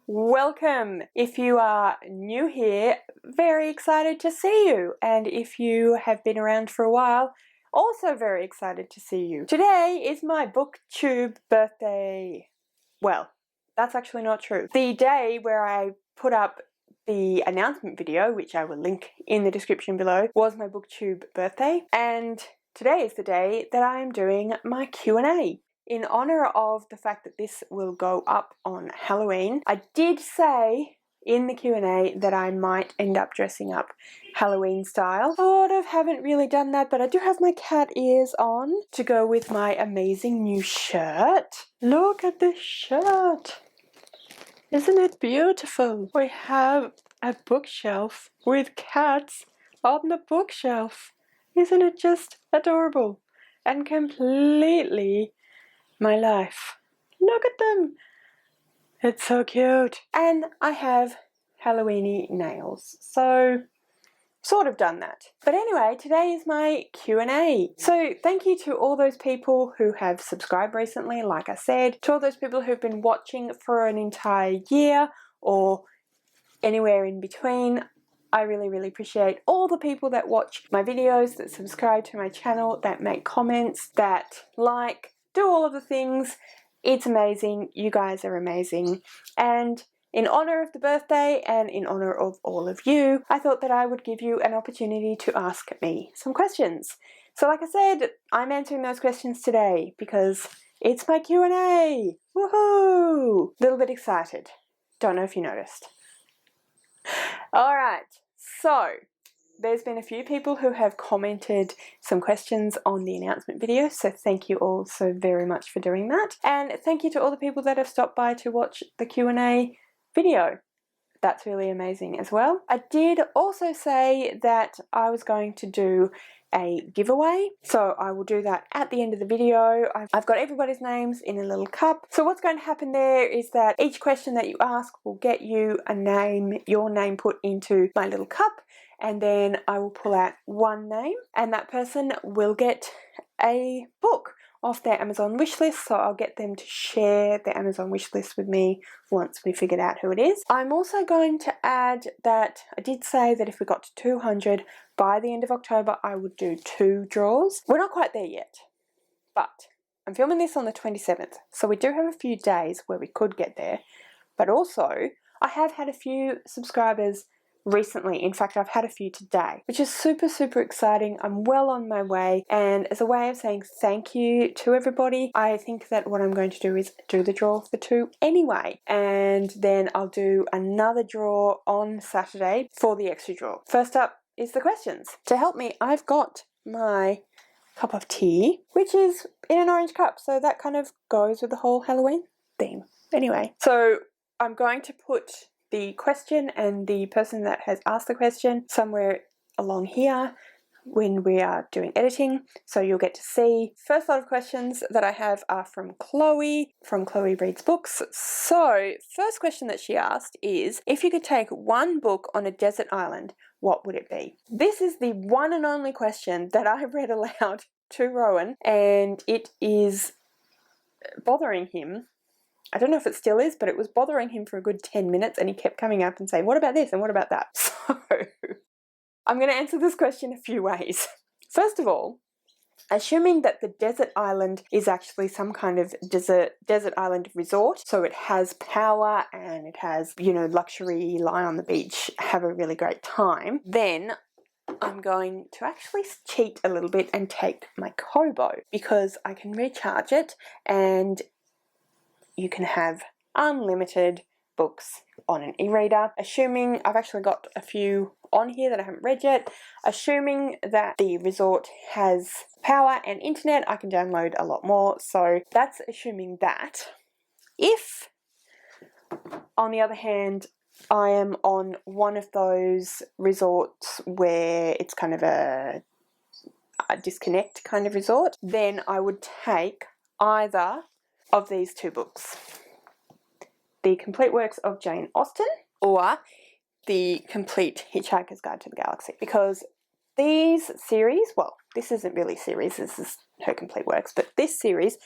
Welcome! If you are new here, very excited to see you, and if you have been around for a while, also very excited to see you. Today is my BookTube birthday. Well, that's actually not true. The day where I put up the announcement video, which I will link in the description below, was my BookTube birthday, and today is the day that I am doing my Q&A. In honor of the fact that this will go up on Halloween, I did say in the Q&A that I might end up dressing up Halloween style. Sort of haven't really done that, but I do have my cat ears on to go with my amazing new shirt. Look at this shirt! Isn't it beautiful? We have a bookshelf with cats on the bookshelf. Isn't it just adorable and completely my life? Look at them. It's so cute. And I have Halloweeny nails, so sort of done that. But anyway, today is my Q&A. So thank you to all those people who have subscribed recently, like I said, to all those people who've been watching for an entire year or anywhere in between. I really appreciate all the people that watch my videos, that subscribe to my channel, that make comments, that like, do all of the things. It's amazing. You guys are amazing. And in honor of the birthday and in honor of all of you, I thought that I would give you an opportunity to ask me some questions. So like I said, I'm answering those questions today because it's my Q&A. Woohoo! Little bit excited. Don't know if you noticed. Alright, so there's been a few people who have commented some questions on the announcement video, so thank you all so very much for doing that. And thank you to all the people that have stopped by to watch the Q&A video. That's really amazing as well. I did also say that I was going to do a giveaway, so I will do that at the end of the video. I've got everybody's names in a little cup. So what's going to happen there is that each question that you ask will get you a name, your name put into my little cup, and then I will pull out one name and that person will get a book off their Amazon wishlist, so I'll get them to share their Amazon wishlist with me once we figured out who it is. I'm also going to add that I did say that if we got to 200 by the end of October, I would do 2 draws. We're not quite there yet, but I'm filming this on the 27th, so we do have a few days where we could get there. But also, I have had a few subscribers recently. In fact, I've had a few today, which is super exciting. I'm well on my way, and as a way of saying thank you to everybody, I think that what I'm going to do is do the draw for 2 anyway, and then I'll do another draw on Saturday for the extra draw. First up is the questions. To help me, I've got my cup of tea, which is in an orange cup, so that kind of goes with the whole Halloween theme. Anyway, so I'm going to put the question and the person that has asked the question somewhere along here when we are doing editing, so you'll get to see. First lot of questions that I have are from Chloe Reads Books. So first question that she asked is, if you could take one book on a desert island, what would it be? This is the one and only question that I read aloud to Rowan, and it is bothering him. I don't know if it still is, but it was bothering him for a good 10 minutes, and he kept coming up and saying, what about this and what about that? So I'm going to answer this question a few ways. First of all, assuming that the desert island is actually some kind of desert island resort, so it has power and it has, you know, luxury, lie on the beach, have a really great time, then I'm going to actually cheat a little bit and take my Kobo, because I can recharge it and you can have unlimited books on an e-reader. Assuming, I've actually got a few on here that I haven't read yet. Assuming that the resort has power and internet, I can download a lot more. So that's assuming that. If, on the other hand, I am on one of those resorts where it's kind of a disconnect kind of resort, then I would take either of these 2 books. The Complete Works of Jane Austen or The Complete Hitchhiker's Guide to the Galaxy, because these series, well, this isn't really series, this is her complete works, but this series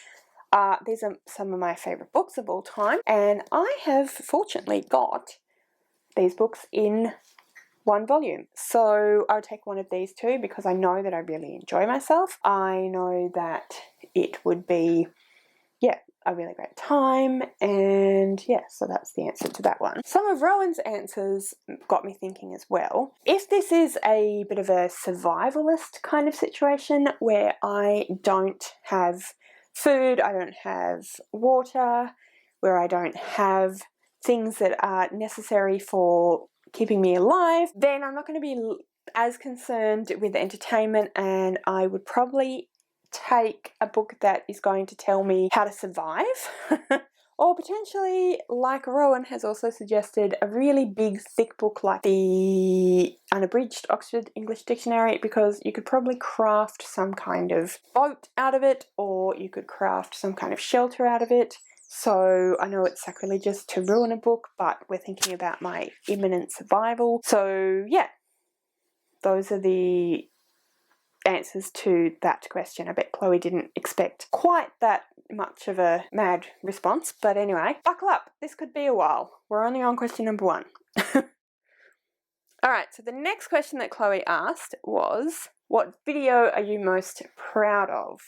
These are some of my favourite books of all time, and I have fortunately got these books in one volume. So I'll take one of these two because I know that I really enjoy myself. I know that it would be, yeah, a really great time, and yeah, so that's the answer to that one. Some of Rowan's answers got me thinking as well. If this is a bit of a survivalist kind of situation where I don't have food, I don't have water, where I don't have things that are necessary for keeping me alive, then I'm not going to be as concerned with the entertainment, and I would probably take a book that is going to tell me how to survive. Or potentially, like Rowan has also suggested, a really big thick book like the Unabridged Oxford English Dictionary, because you could probably craft some kind of boat out of it, or you could craft some kind of shelter out of it. So I know it's sacrilegious to ruin a book, but we're thinking about my imminent survival. So yeah, those are the answers to that question. I bet Chloe didn't expect quite that much of a mad response, but anyway, buckle up, this could be a while. We're only on question number 1. Alright, so the next question that Chloe asked was, what video are you most proud of?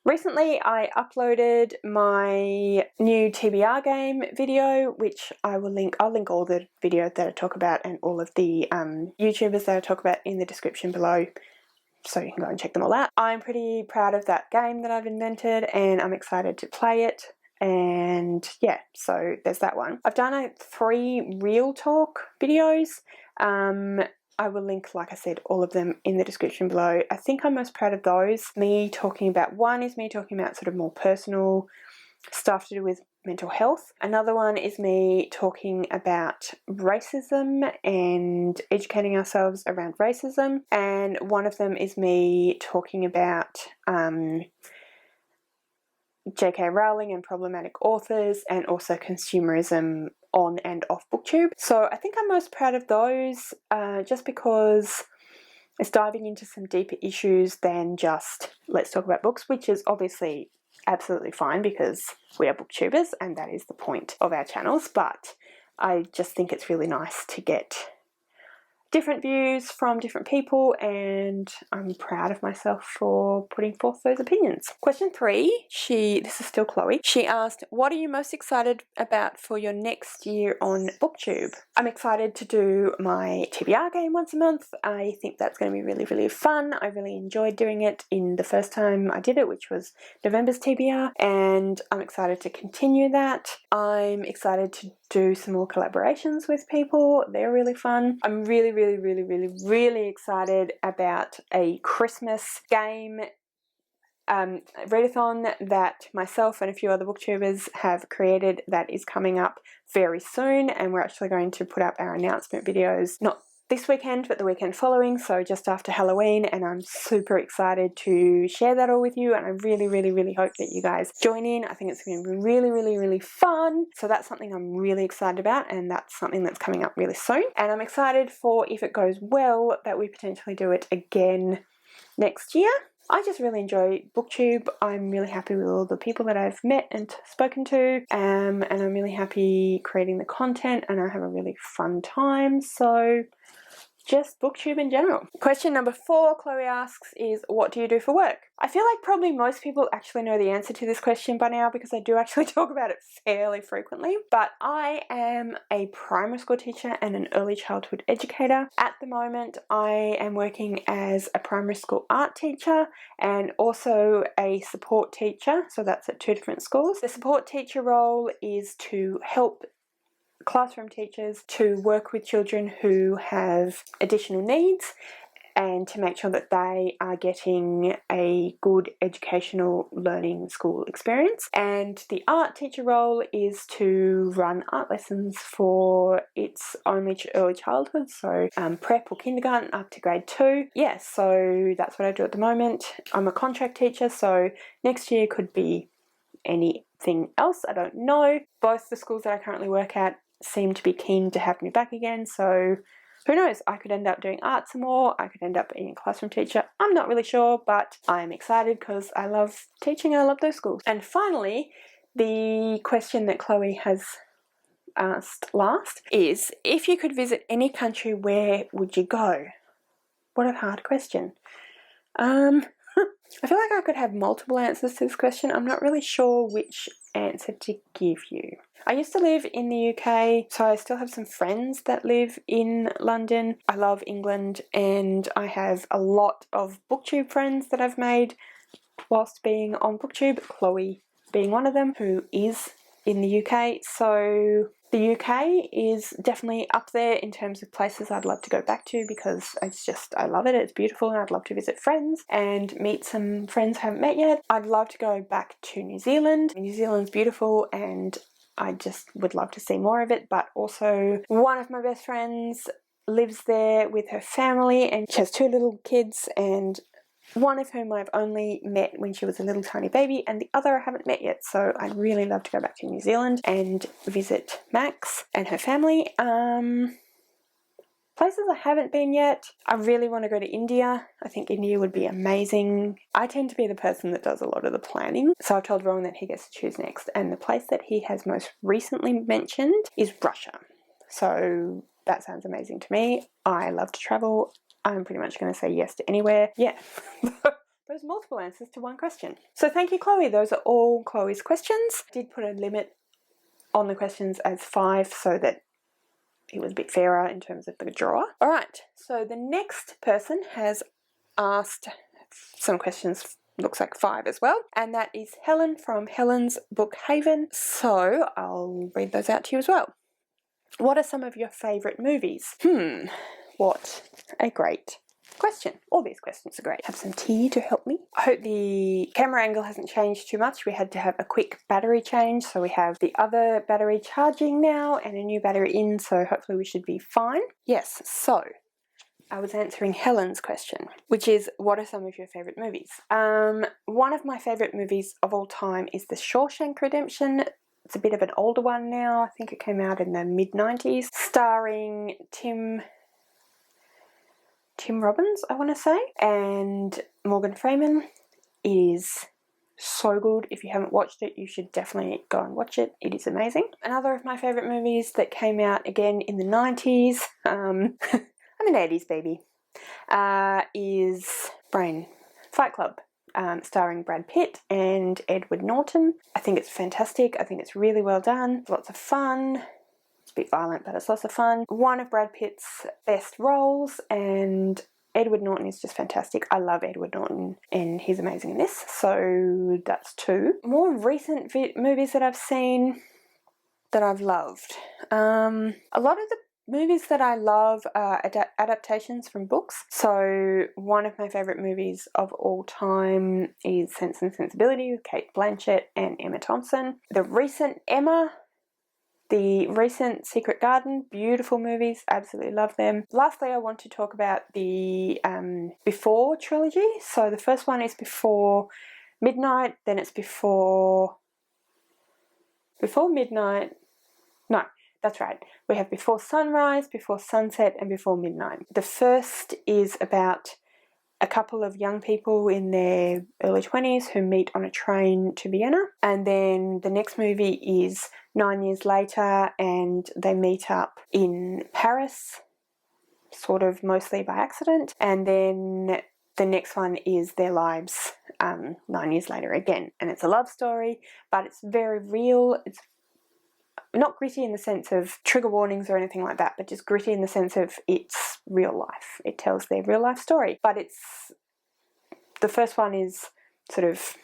Recently I uploaded my new TBR game video, which I'll link all the videos that I talk about and all of the YouTubers that I talk about in the description below, so you can go and check them all out. I'm pretty proud of that game that I've invented, and I'm excited to play it, and yeah, so there's that one. I've done 3 Real Talk videos. I will link, like I said, all of them in the description below. I think I'm most proud of those. One is me talking about sort of more personal stuff to do with mental health. Another one is me talking about racism and educating ourselves around racism. And one of them is me talking about J.K. Rowling and problematic authors, and also consumerism on and off BookTube. So I think I'm most proud of those, just because it's diving into some deeper issues than just let's talk about books, which is obviously absolutely fine because we are booktubers and that is the point of our channels, but I just think it's really nice to get different views from different people, and I'm proud of myself for putting forth those opinions. Question 3, this is still Chloe, she asked, what are you most excited about for your next year on BookTube? I'm excited to do my TBR game once a month. I think that's going to be really, really fun. I really enjoyed doing it in the first time I did it, which was November's TBR, and I'm excited to continue that. I'm excited to do some more collaborations with people. They're really fun. I'm really, really, really, really, really excited about a Christmas game readathon that myself and a few other booktubers have created that is coming up very soon, and we're actually going to put up our announcement videos not this weekend but the weekend following, so just after Halloween, and I'm super excited to share that all with you, and I really, really, really hope that you guys join in. I think it's going to be really, really, really fun. So that's something I'm really excited about, and that's something that's coming up really soon, and I'm excited for, if it goes well, that we potentially do it again next year. I just really enjoy BookTube. I'm really happy with all the people that I've met and spoken to, and I'm really happy creating the content, and I have a really fun time. So just BookTube in general. Question number 4, Chloe asks, is what do you do for work? I feel like probably most people actually know the answer to this question by now because I do actually talk about it fairly frequently, but I am a primary school teacher and an early childhood educator. At the moment, I am working as a primary school art teacher and also a support teacher, so that's at 2 different schools. The support teacher role is to help classroom teachers to work with children who have additional needs and to make sure that they are getting a good educational learning school experience. And the art teacher role is to run art lessons for its only early childhood, so prep or kindergarten up to grade 2. Yeah, so that's what I do at the moment. I'm a contract teacher, so next year could be anything else, I don't know. Both the schools that I currently work at seem to be keen to have me back again, so who knows, I could end up doing art some more, I could end up being a classroom teacher. I'm not really sure, but I'm excited because I love teaching and I love those schools. And finally, the question that Chloe has asked last is, if you could visit any country, where would you go? What a hard question. I feel like I could have multiple answers to this question. I'm not really sure which answer to give you. I used to live in the UK, so I still have some friends that live in London. I love England, and I have a lot of BookTube friends that I've made whilst being on BookTube, Chloe being one of them, who is in the UK. So the UK is definitely up there in terms of places I'd love to go back to, because I love it. It's beautiful, and I'd love to visit friends and meet some friends I haven't met yet. I'd love to go back to New Zealand. New Zealand's beautiful, and I just would love to see more of it. But also, one of my best friends lives there with her family, and she has 2 little kids, and one of whom I've only met when she was a little tiny baby, and the other I haven't met yet. So I'd really love to go back to New Zealand and visit Max and her family. Places I haven't been yet, I really want to go to India. I think India would be amazing. I tend to be the person that does a lot of the planning, so I've told Rowan that he gets to choose next, and the place that he has most recently mentioned is Russia. So that sounds amazing to me. I love to travel. I'm pretty much going to say yes to anywhere. Yeah, those multiple answers to one question. So thank you, Chloe. Those are all Chloe's questions. I did put a limit on the questions as 5 so that it was a bit fairer in terms of the draw. All right, so the next person has asked some questions, looks like 5 as well, and that is Helen from Helen's Book Haven. So I'll read those out to you as well. What are some of your favourite movies? What a great question. All these questions are great. Have some tea to help me. I hope the camera angle hasn't changed too much. We had to have a quick battery change, so we have the other battery charging now and a new battery in, so hopefully we should be fine. Yes, so I was answering Helen's question, which is, what are some of your favourite movies? One of my favourite movies of all time is The Shawshank Redemption. It's a bit of an older one now. I think it came out in the mid-90s, starring Tim Robbins, I want to say, and Morgan Freeman. It is so good. If you haven't watched it, you should definitely go and watch it. It is amazing. Another of my favourite movies that came out again in the 90s, I'm an 80s baby, is Fight Club, starring Brad Pitt and Edward Norton. I think it's fantastic. I think it's really well done. Lots of fun. It's a bit violent, but it's lots of fun. One of Brad Pitt's best roles, and Edward Norton is just fantastic. I love Edward Norton, and he's amazing in this. So that's 2. More recent movies that I've seen that I've loved. A lot of the movies that I love are adaptations from books. So one of my favourite movies of all time is Sense and Sensibility with Kate Blanchett and Emma Thompson. The recent Emma, the recent Secret Garden, beautiful movies, absolutely love them. Lastly, I want to talk about the Before trilogy. So the first one is Before Midnight, then it's Before Midnight. No, that's right. We have Before Sunrise, Before Sunset, and Before Midnight. The first is about a couple of young people in their early 20s who meet on a train to Vienna, and then the next movie is 9 years later, and they meet up in Paris, sort of mostly by accident, and then the next one is their lives 9 years later again, and it's a love story, but it's very real. It's not gritty in the sense of trigger warnings or anything like that, but just gritty in the sense of it's real life. It tells their real life story. But the first one is sort of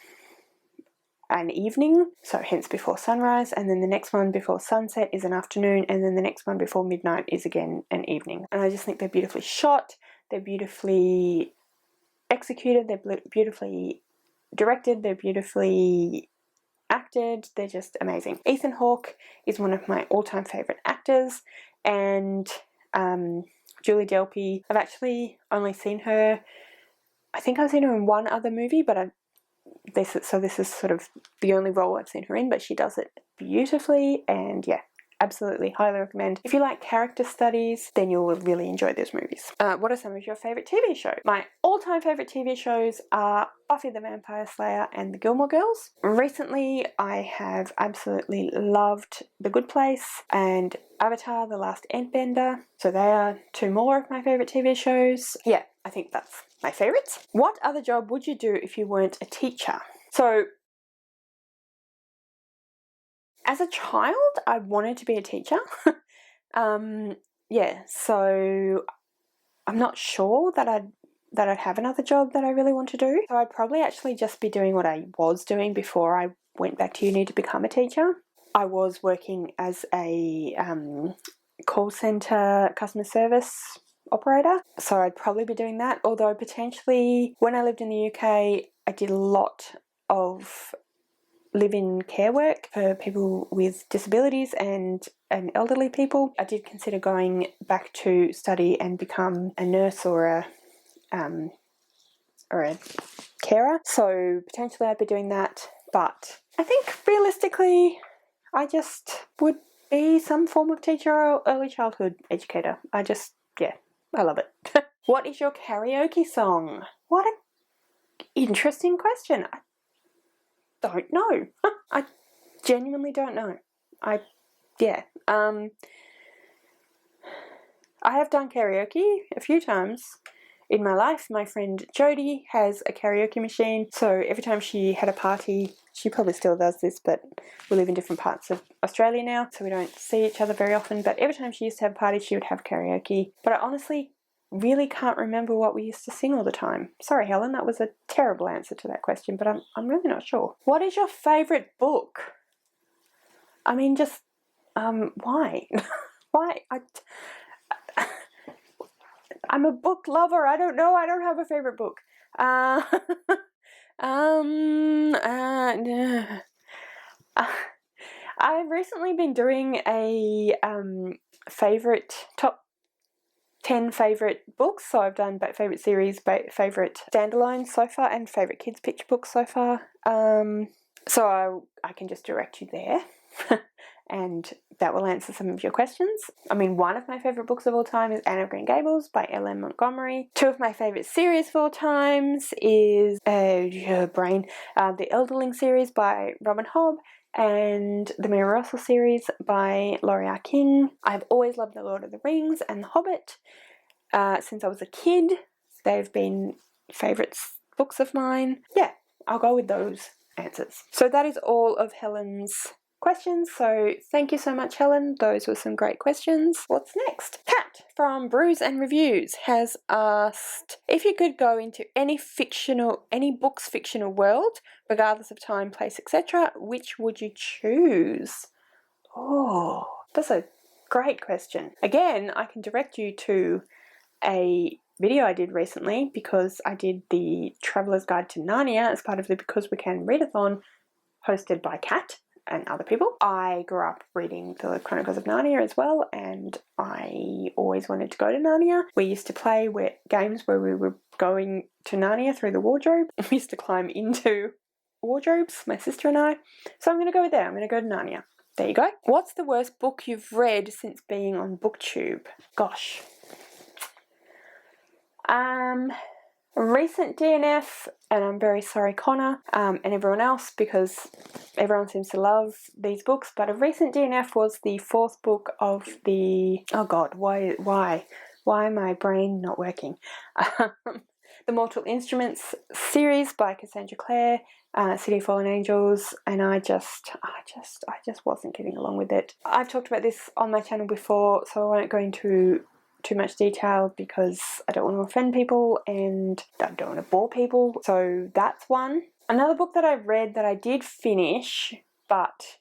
an evening, so hence Before Sunrise, and then the next one, Before Sunset, is an afternoon, and then the next one, Before Midnight, is again an evening. And I just think they're beautifully shot, they're beautifully executed, they're beautifully directed, they're beautifully acted, they're just amazing. Ethan Hawke is one of my all-time favourite actors, and Julie Delpy, I've actually only seen her, I think I've seen her in one other movie, but this is sort of the only role I've seen her in, but she does it beautifully, and yeah, absolutely highly recommend. If you like character studies, then you'll really enjoy those movies. What are some of your favourite TV shows? My all-time favourite TV shows are Buffy the Vampire Slayer and The Gilmore Girls. Recently, I have absolutely loved The Good Place and Avatar: The Last Airbender. So they are two more of my favourite TV shows. Yeah, I think that's my favourites. What other job would you do if you weren't a teacher? So, as a child, I wanted to be a teacher. Yeah, so I'm not sure that I'd have another job that I really want to do. So I'd probably actually just be doing what I was doing before I went back to uni to become a teacher. I was working as a call centre customer service operator, so I'd probably be doing that. Although potentially when I lived in the UK, I did a lot of live-in care work for people with disabilities and elderly people. I did consider going back to study and become a nurse or a carer, so potentially I'd be doing that, but I think realistically I just would be some form of teacher or early childhood educator. I love it. What is your karaoke song? What an interesting question. I don't know. I genuinely don't know. I have done karaoke a few times in my life. My friend Jodie has a karaoke machine, so every time she had a party, she probably still does this, but we live in different parts of Australia now, so we don't see each other very often, but every time she used to have a party, she would have karaoke. But I honestly really can't remember what we used to sing all the time. Sorry, Helen, that was a terrible answer to that question, but I'm really not sure. What is your favourite book? I mean, just, why? Why? I'm a book lover. I don't know. I don't have a favourite book. I've recently been doing a top 10 favourite books. So I've done favourite series, favourite standalones so far, and favourite kids' picture books so far. So I can just direct you there. And that will answer some of your questions. I mean, one of my favourite books of all time is Anne of Green Gables by L.M. Montgomery. Two of my favourite series of all times is The Elderling series by Robin Hobb and the Mary Russell series by Laurie R. King. I've always loved The Lord of the Rings and The Hobbit. Since I was a kid, they've been favourite books of mine. Yeah, I'll go with those answers. So that is all of Helen's questions, so thank you so much, Helen. Those were some great questions. What's next? Kat from Brews and Reviews has asked, if you could go into any book's fictional world, regardless of time, place, etc., which would you choose? Oh, that's a great question. Again, I can direct you to a video I did recently, because I did the Traveller's Guide to Narnia as part of the Because We Can Readathon hosted by Kat and other people. I grew up reading the Chronicles of Narnia as well, and I always wanted to go to Narnia. We used to play games where we were going to Narnia through the wardrobe. We used to climb into wardrobes, my sister and I. So I'm going to go there. I'm going to go to Narnia. There you go. What's the worst book you've read since being on BookTube? Gosh. Recent DNF, and I'm very sorry, Connor, and everyone else, because everyone seems to love these books, but a recent DNF was the fourth book of the, oh god, why my brain not working? The Mortal Instruments series by Cassandra Clare, City of Fallen Angels, and I just wasn't getting along with it. I've talked about this on my channel before, so I won't go into too much detail because I don't want to offend people and I don't want to bore people. So that's one. Another book that I read that I did finish, but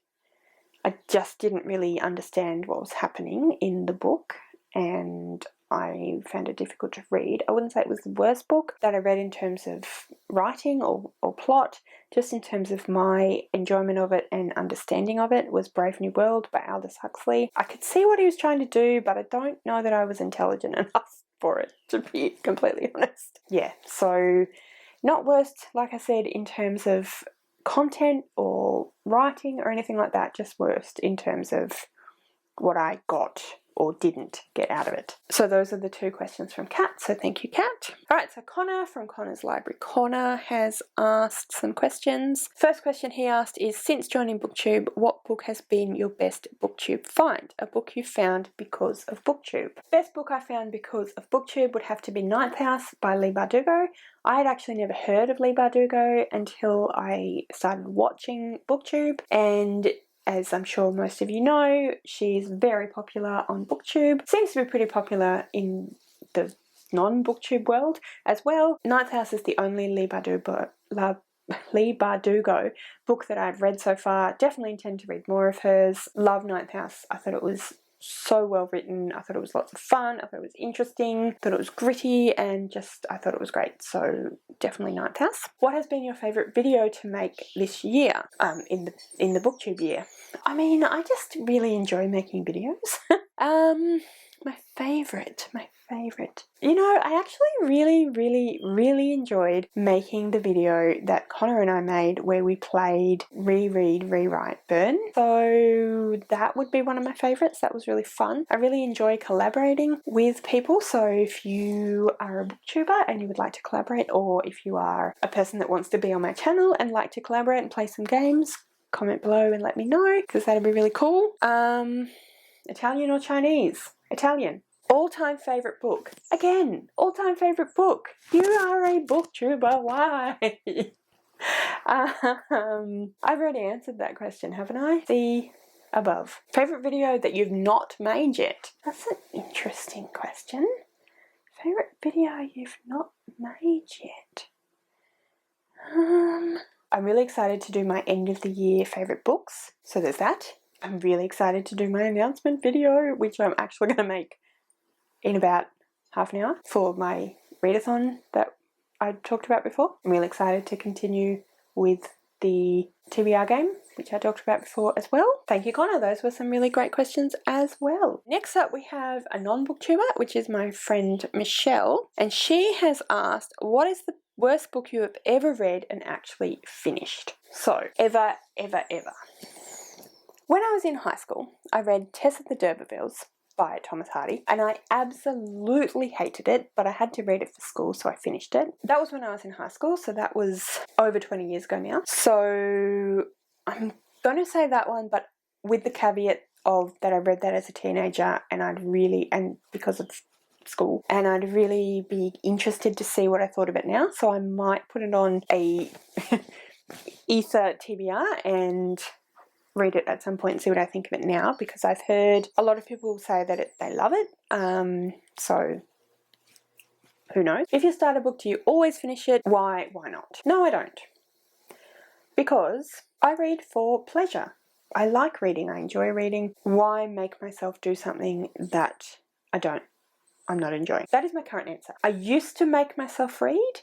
I just didn't really understand what was happening in the book and I found it difficult to read. I wouldn't say it was the worst book that I read in terms of writing or plot, just in terms of my enjoyment of it and understanding of it, was Brave New World by Aldous Huxley. I could see what he was trying to do, but I don't know that I was intelligent enough for it, to be completely honest. Yeah, so not worst, like I said, in terms of content or writing or anything like that, just worst in terms of what I got or didn't get out of it. So those are the 2 questions from Kat, so thank you, Kat. Alright, so Connor from Connor's Library Corner has asked some questions. First question he asked is, since joining BookTube, what book has been your best BookTube find? A book you found because of BookTube. Best book I found because of BookTube would have to be Ninth House by Leigh Bardugo. I had actually never heard of Leigh Bardugo until I started watching BookTube, and as I'm sure most of you know, she's very popular on BookTube. Seems to be pretty popular in the non-BookTube world as well. Ninth House is the only Leigh Bardugo book that I've read so far. Definitely intend to read more of hers. Love Ninth House. I thought it was so well written. I thought it was lots of fun. I thought it was interesting. I thought it was gritty, and just I thought it was great. So definitely Ninth House. What has been your favourite video to make this year? In the BookTube year. I mean, I just really enjoy making videos. My favourite. You know, I actually really enjoyed making the video that Connor and I made where we played Reread, Rewrite, Burn. So that would be one of my favourites. That was really fun. I really enjoy collaborating with people. So if you are a booktuber and you would like to collaborate, or if you are a person that wants to be on my channel and like to collaborate and play some games, comment below and let me know, because that'd be really cool. Italian or Chinese? Italian. All-time favourite book. Again, all-time favourite book. You are a booktuber, why? I've already answered that question, haven't I? The above. Favourite video that you've not made yet? That's an interesting question. Favourite video you've not made yet? I'm really excited to do my end of the year favourite books, so there's that. I'm really excited to do my announcement video, which I'm actually going to make in about half an hour for my readathon that I talked about before. I'm really excited to continue with the TBR game, which I talked about before as well. Thank you, Connor. Those were some really great questions as well. Next up, we have a non-booktuber, which is my friend Michelle, and she has asked, what is the worst book you have ever read and actually finished? So, ever. When I was in high school, I read Tess of the D'Urbervilles by Thomas Hardy, and I absolutely hated it, but I had to read it for school, so I finished it. That was when I was in high school, so that was over 20 years ago now. So I'm going to say that one, but with the caveat of that I read that as a teenager, and because of school, and I'd really be interested to see what I thought of it now, so I might put it on a ether TBR and read it at some point and see what I think of it now, because I've heard a lot of people say that they love it, so who knows. If you start a book, do you always finish it? Why not? No, I don't, because I read for pleasure. I like reading, I enjoy reading. Why make myself do something that I'm not enjoying? That is my current answer. I used to make myself read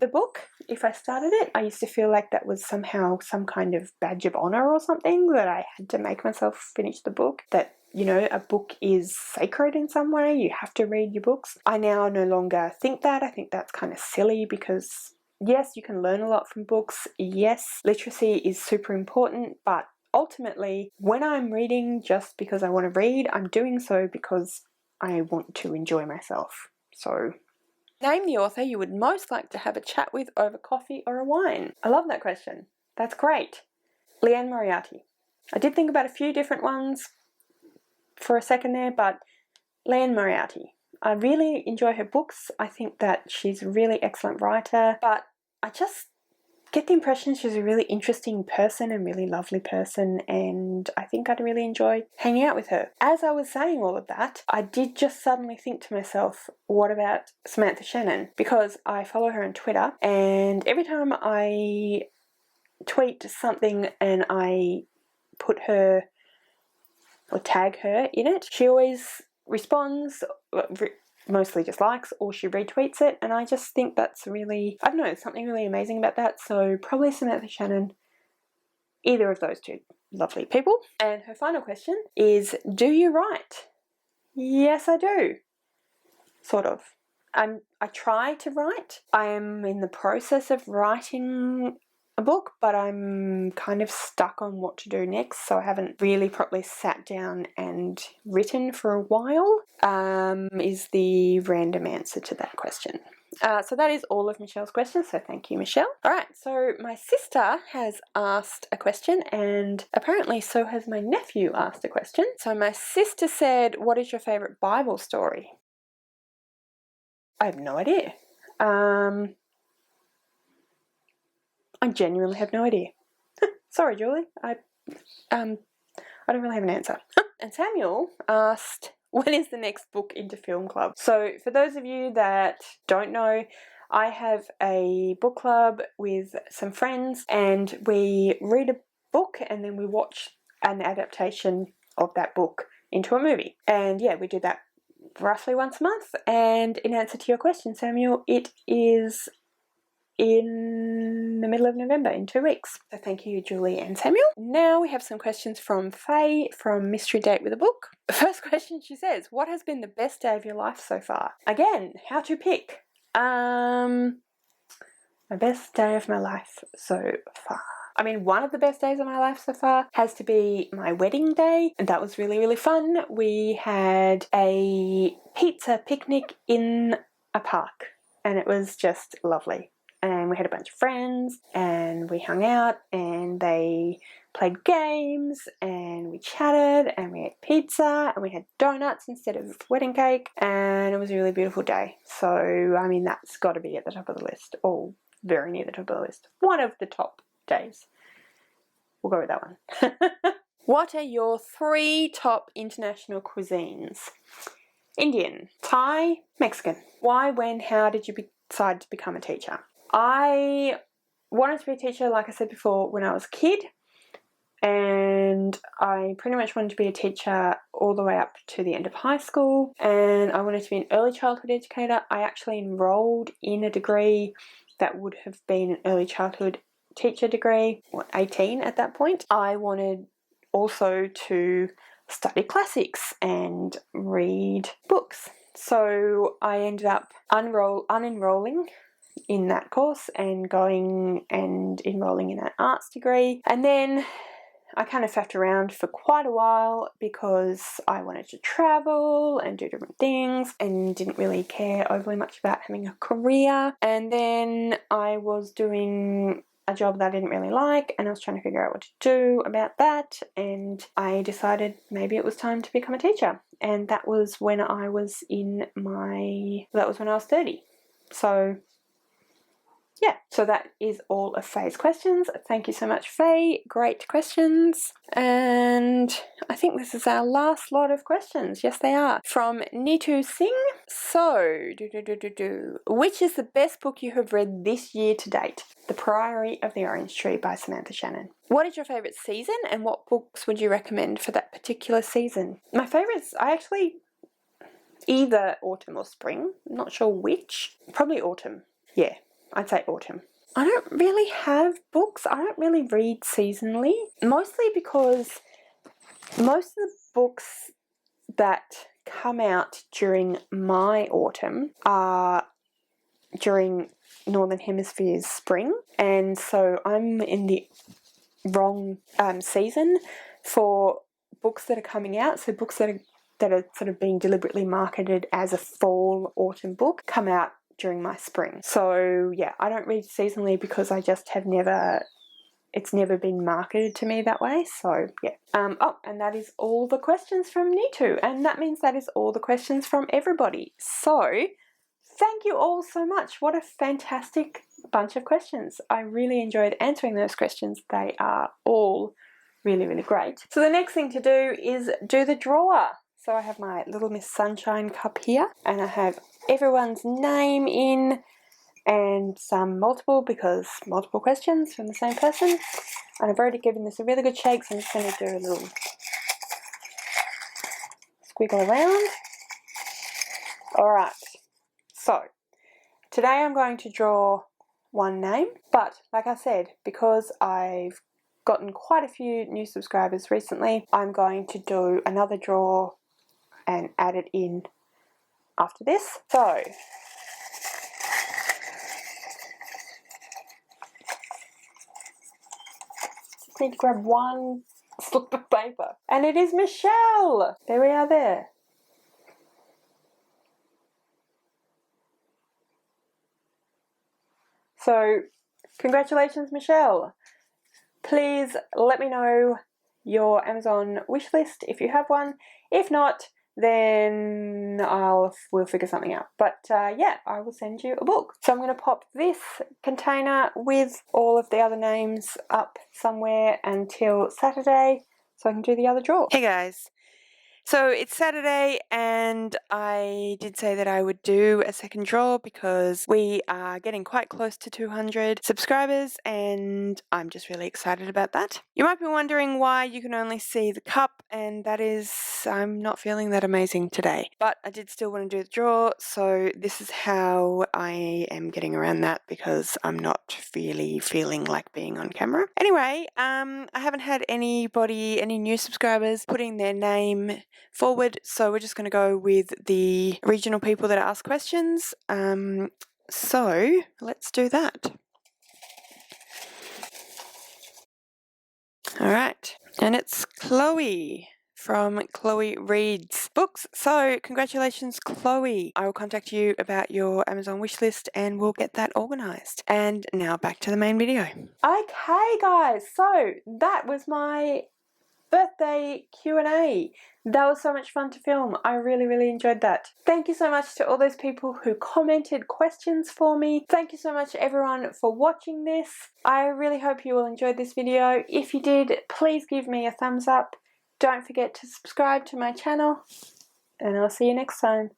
the book if I started it. I used to feel like that was somehow some kind of badge of honor or something, that I had to make myself finish the book, that, you know, a book is sacred in some way, you have to read your books. I now no longer think that. I think that's kind of silly, because yes, you can learn a lot from books, yes, literacy is super important, but ultimately when I'm reading just because I want to read, I'm doing so because I want to enjoy myself. So name the author you would most like to have a chat with over coffee or a wine. I love that question. That's great. Leanne Moriarty. I did think about a few different ones for a second there, but Leanne Moriarty. I really enjoy her books. I think that she's a really excellent writer, but I just get the impression she's a really interesting person and really lovely person, and I think I'd really enjoy hanging out with her. As I was saying all of that, I did just suddenly think to myself, what about Samantha Shannon? Because I follow her on Twitter, and every time I tweet something and I put her or tag her in it, she always responds, mostly just likes, or she retweets it, and I just think that's really, I don't know, something really amazing about that. So probably Samantha Shannon, either of those two lovely people. And her final question is, do you write? Yes, I do. Sort of. I try to write. I am in the process of writing a book, but I'm kind of stuck on what to do next, so I haven't really properly sat down and written for a while, is the random answer to that question. So that is all of Michelle's questions, so thank you, Michelle. Alright, so my sister has asked a question, and apparently so has my nephew asked a question. So my sister said, what is your favourite Bible story? I have no idea. I genuinely have no idea. Sorry, Julie. I don't really have an answer. And Samuel asked, when is the next book into film club? So for those of you that don't know, I have a book club with some friends, and we read a book and then we watch an adaptation of that book into a movie. And yeah, we do that roughly once a month. And in answer to your question, Samuel, it is in the middle of November, in 2 weeks. So thank you, Julie and Samuel. Now we have some questions from Faye from Mystery Date with a Book. First question, she says, what has been the best day of your life so far? Again, how to pick. My best day of my life so far. I mean, one of the best days of my life so far has to be my wedding day, and that was really, really fun. We had a pizza picnic in a park, and it was just lovely. And we had a bunch of friends, and we hung out, and they played games, and we chatted, and we ate pizza, and we had donuts instead of wedding cake, and it was a really beautiful day. So, I mean, that's got to be at the top of the list, or very near the top of the list. One of the top days. We'll go with that one. What are your 3 top international cuisines? Indian, Thai, Mexican. Why, when, how did you decide to become a teacher? I wanted to be a teacher, like I said before, when I was a kid, and I pretty much wanted to be a teacher all the way up to the end of high school, and I wanted to be an early childhood educator. I actually enrolled in a degree that would have been an early childhood teacher degree, 18 at that point. I wanted also to study classics and read books, so I ended up unenrolling in that course and going and enrolling in an arts degree. And then I kind of faffed around for quite a while because I wanted to travel and do different things and didn't really care overly much about having a career. And then I was doing a job that I didn't really like, and I was trying to figure out what to do about that, and I decided maybe it was time to become a teacher. And that was when I was 30. So yeah, so that is all of Faye's questions. Thank you so much, Faye. Great questions. And I think this is our last lot of questions. Yes, they are. From Neetu Singh. So, which is the best book you have read this year to date? The Priory of the Orange Tree by Samantha Shannon. What is your favourite season, and what books would you recommend for that particular season? My favourites, either autumn or spring. I'm not sure which. Probably autumn. Yeah. I'd say autumn. I don't really have books. I don't really read seasonally, mostly because most of the books that come out during my autumn are during Northern Hemisphere's spring, and so I'm in the wrong season for books that are coming out. So books that are sort of being deliberately marketed as a fall autumn book come out during my spring. So yeah, I don't read seasonally because I just have it's never been marketed to me that way. So yeah. And that is all the questions from Neetu, and that means that is all the questions from everybody. So thank you all so much. What a fantastic bunch of questions. I really enjoyed answering those questions. They are all really, really great. So the next thing to do is do the drawer. So I have my little Miss Sunshine cup here, and I have everyone's name in and some multiple, because multiple questions from the same person. And I've already given this a really good shake, so I'm just going to do a little squiggle around. Alright, so today I'm going to draw one name, but like I said, because I've gotten quite a few new subscribers recently, I'm going to do another draw and add it in after this. So need to grab one slip of paper. And it is Michelle! There we are there. So, congratulations, Michelle. Please let me know your Amazon wish list if you have one. If not, then we'll figure something out. But yeah, I will send you a book. So I'm going to pop this container with all of the other names up somewhere until Saturday so I can do the other draw. Hey guys. So it's Saturday and I did say that I would do a second draw because we are getting quite close to 200 subscribers and I'm just really excited about that. You might be wondering why you can only see the cup, and that is I'm not feeling that amazing today. But I did still want to do the draw, so this is how I am getting around that because I'm not really feeling like being on camera. Anyway, I haven't had any new subscribers putting their name forward, so we're just going to go with the original people that ask questions. So let's do that. Alright, and it's Chloe from Chloe Reads Books. So congratulations, Chloe. I will contact you about your Amazon wishlist and we'll get that organised. And now back to the main video. Okay guys, so that was my birthday Q&A. That was so much fun to film. I really enjoyed that. Thank you so much to all those people who commented questions for me. Thank you so much everyone for watching this. I really hope you all enjoyed this video. If you did, please give me a thumbs up. Don't forget to subscribe to my channel and I'll see you next time.